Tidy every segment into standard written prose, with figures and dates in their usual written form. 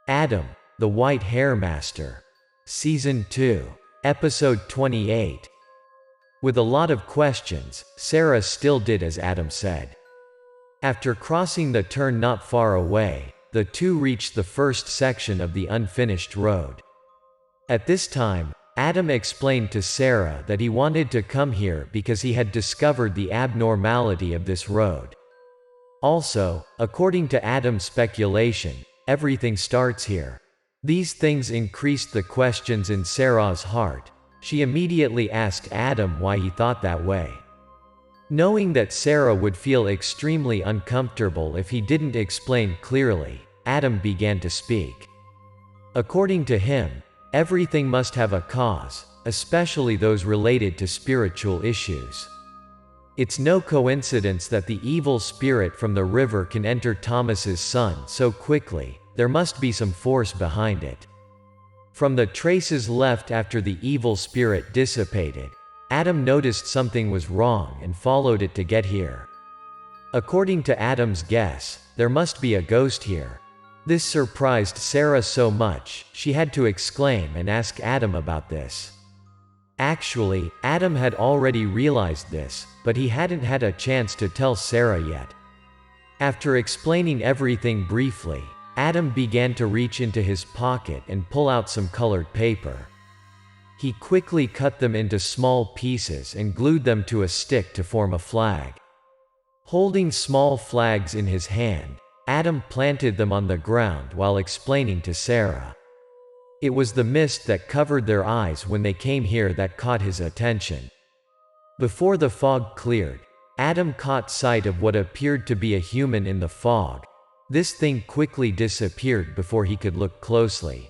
Adam, the White Hair Master. Season 2. Episode 28. With a lot of questions, Sarah still did as Adam said. After crossing the turn not far away, the two reached the first section of the unfinished road. At this time, Adam explained to Sarah that he wanted to come here because he had discovered the abnormality of this road. Also, according to Adam's speculation, everything starts here. These things increased the questions in Sarah's heart. She immediately asked Adam why he thought that way. Knowing that Sarah would feel extremely uncomfortable if he didn't explain clearly, Adam began to speak. According to him, everything must have a cause, especially those related to spiritual issues. It's no coincidence that the evil spirit from the river can enter Thomas's son so quickly. There must be some force behind it. From the traces left after the evil spirit dissipated, Adam noticed something was wrong and followed it to get here. According to Adam's guess, there must be a ghost here. This surprised Sarah so much, she had to exclaim and ask Adam about this. Actually, Adam had already realized this, but he hadn't had a chance to tell Sarah yet. After explaining everything briefly, Adam began to reach into his pocket and pull out some colored paper. He quickly cut them into small pieces and glued them to a stick to form a flag. Holding small flags in his hand, Adam planted them on the ground while explaining to Sarah. It was the mist that covered their eyes when they came here that caught his attention. Before the fog cleared, Adam caught sight of what appeared to be a human in the fog. This thing quickly disappeared before he could look closely.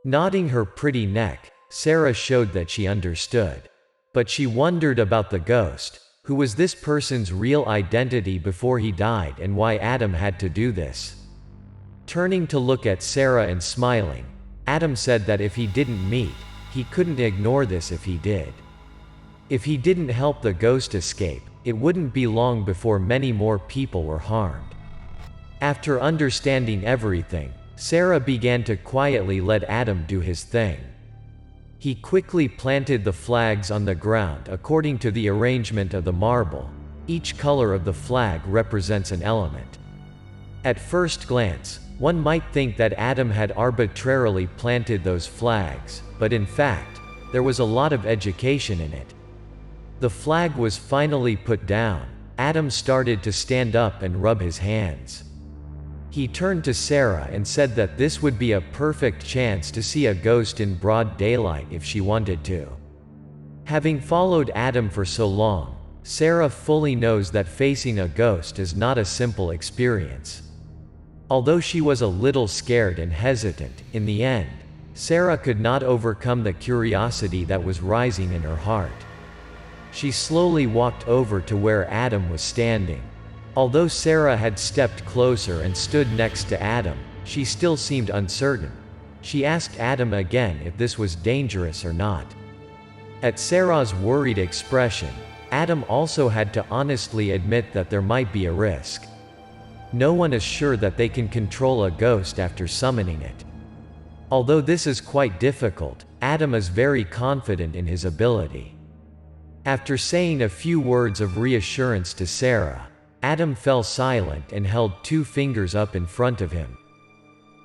Nodding her pretty neck, Sarah showed that she understood. But she wondered about the ghost. Who was this person's real identity before he died and why Adam had to do this? Turning to look at Sarah and smiling, Adam said that if he didn't meet, he couldn't ignore this if he did. If he didn't help the ghost escape, it wouldn't be long before many more people were harmed. After understanding everything, Sarah began to quietly let Adam do his thing. He quickly planted the flags on the ground according to the arrangement of the marble. Each color of the flag represents an element. At first glance, one might think that Adam had arbitrarily planted those flags, but in fact, there was a lot of education in it. The flag was finally put down. Adam started to stand up and rub his hands. He turned to Sarah and said that this would be a perfect chance to see a ghost in broad daylight if she wanted to. Having followed Adam for so long, Sarah fully knows that facing a ghost is not a simple experience. Although she was a little scared and hesitant, in the end, Sarah could not overcome the curiosity that was rising in her heart. She slowly walked over to where Adam was standing. Although Sarah had stepped closer and stood next to Adam, she still seemed uncertain. She asked Adam again if this was dangerous or not. At Sarah's worried expression, Adam also had to honestly admit that there might be a risk. No one is sure that they can control a ghost after summoning it. Although this is quite difficult, Adam is very confident in his ability. After saying a few words of reassurance to Sarah, Adam fell silent and held 2 fingers up in front of him.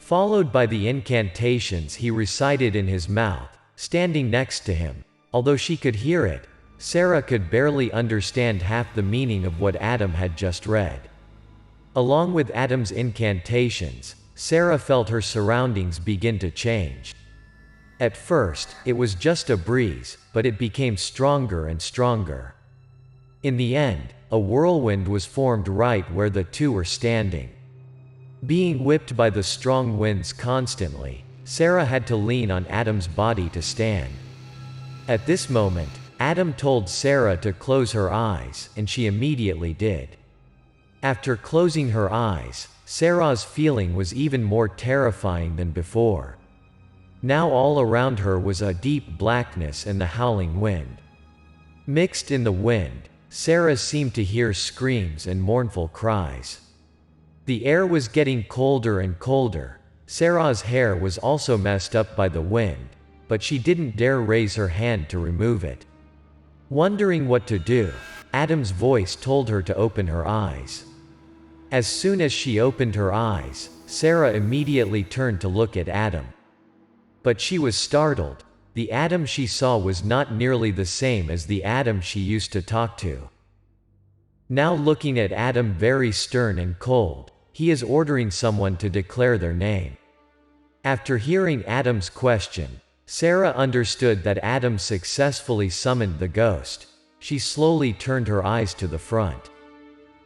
Followed by the incantations he recited in his mouth, standing next to him. Although she could hear it, Sarah could barely understand half the meaning of what Adam had just read. Along with Adam's incantations, Sarah felt her surroundings begin to change. At first, it was just a breeze, but it became stronger and stronger. In the end, a whirlwind was formed right where the two were standing. Being whipped by the strong winds constantly, Sarah had to lean on Adam's body to stand. At this moment, Adam told Sarah to close her eyes, and she immediately did. After closing her eyes, Sarah's feeling was even more terrifying than before. Now all around her was a deep blackness and the howling wind. Mixed in the wind, Sarah seemed to hear screams and mournful cries. The air was getting colder and colder. Sarah's hair was also messed up by the wind, but she didn't dare raise her hand to remove it. Wondering what to do, Adam's voice told her to open her eyes. As soon as she opened her eyes, Sarah immediately turned to look at Adam. But she was startled. The Adam she saw was not nearly the same as the Adam she used to talk to. Now looking at Adam very stern and cold, he is ordering someone to declare their name. After hearing Adam's question, Sarah understood that Adam successfully summoned the ghost. She slowly turned her eyes to the front.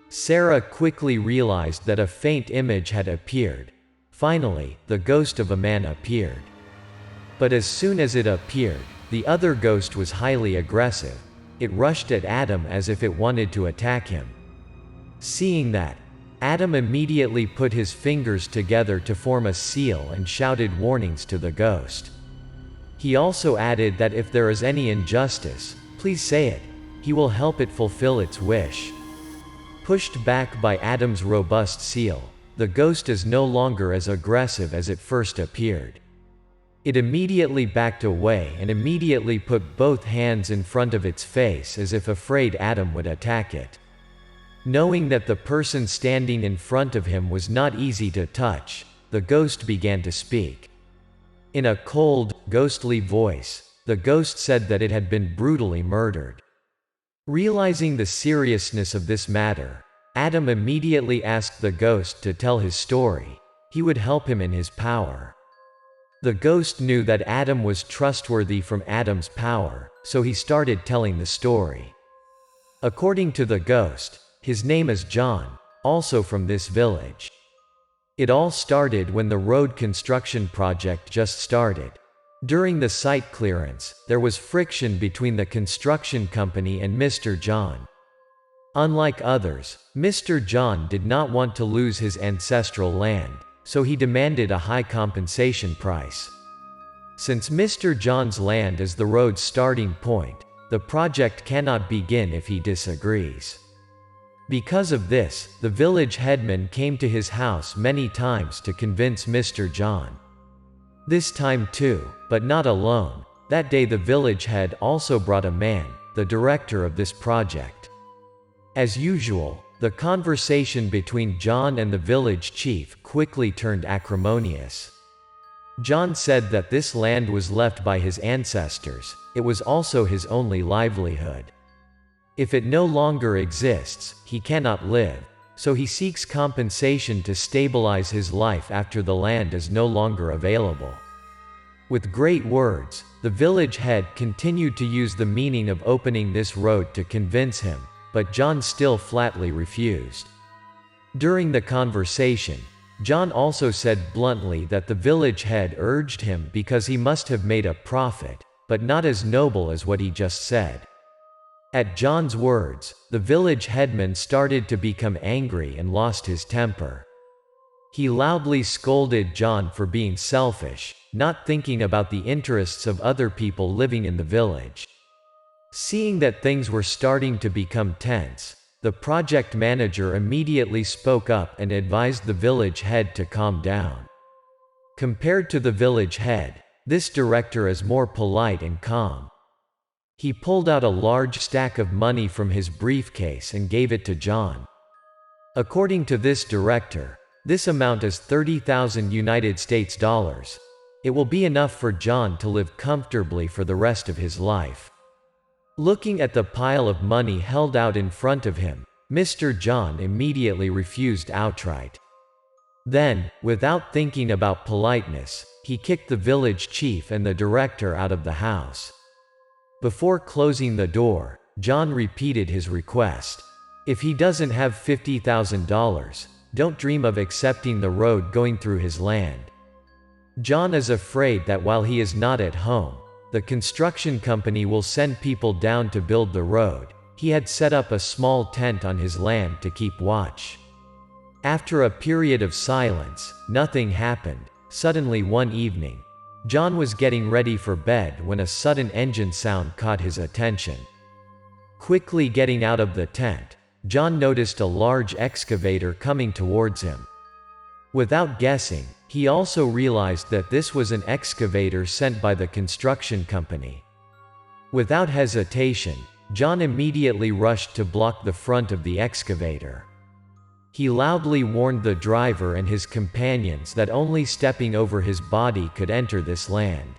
Sarah quickly realized that a faint image had appeared. Finally, the ghost of a man appeared. But as soon as it appeared, the other ghost was highly aggressive. It rushed at Adam as if it wanted to attack him. Seeing that, Adam immediately put his fingers together to form a seal and shouted warnings to the ghost. He also added that if there is any injustice, please say it. He will help it fulfill its wish. Pushed back by Adam's robust seal, the ghost is no longer as aggressive as it first appeared. It immediately backed away and immediately put both hands in front of its face as if afraid Adam would attack it. Knowing that the person standing in front of him was not easy to touch, the ghost began to speak. In a cold, ghostly voice, the ghost said that it had been brutally murdered. Realizing the seriousness of this matter, Adam immediately asked the ghost to tell his story. He would help him in his power. The ghost knew that Adam was trustworthy from Adam's power, so he started telling the story. According to the ghost, his name is John, also from this village. It all started when the road construction project just started. During the site clearance, there was friction between the construction company and Mr. John. Unlike others, Mr. John did not want to lose his ancestral land, so he demanded a high compensation price. Since Mr. John's land is the road's starting point, the project cannot begin if he disagrees. Because of this, the village headman came to his house many times to convince Mr. John. This time too, but not alone, that day the village head also brought a man, the director of this project. As usual, the conversation between John and the village chief quickly turned acrimonious. John said that this land was left by his ancestors, it was also his only livelihood. If it no longer exists, he cannot live, so he seeks compensation to stabilize his life after the land is no longer available. With great words, the village head continued to use the meaning of opening this road to convince him, but John still flatly refused. During the conversation, John also said bluntly that the village head urged him because he must have made a profit, but not as noble as what he just said. At John's words, the village headman started to become angry and lost his temper. He loudly scolded John for being selfish, not thinking about the interests of other people living in the village. Seeing that things were starting to become tense, the project manager immediately spoke up and advised the village head to calm down. Compared to the village head, this director is more polite and calm. He pulled out a large stack of money from his briefcase and gave it to John. According to this director, this amount is 30,000 United States dollars. It will be enough for John to live comfortably for the rest of his life. Looking at the pile of money held out in front of him, Mr. John immediately refused outright. Then, without thinking about politeness, he kicked the village chief and the director out of the house. Before closing the door, John repeated his request. If he doesn't have $50,000, don't dream of accepting the road going through his land. John is afraid that while he is not at home, the construction company will send people down to build the road. He had set up a small tent on his land to keep watch. After a period of silence, nothing happened. Suddenly one evening, John was getting ready for bed when a sudden engine sound caught his attention. Quickly getting out of the tent, John noticed a large excavator coming towards him. Without guessing, he He also realized that this was an excavator sent by the construction company. Without hesitation, John immediately rushed to block the front of the excavator. He loudly warned the driver and his companions that only stepping over his body could enter this land.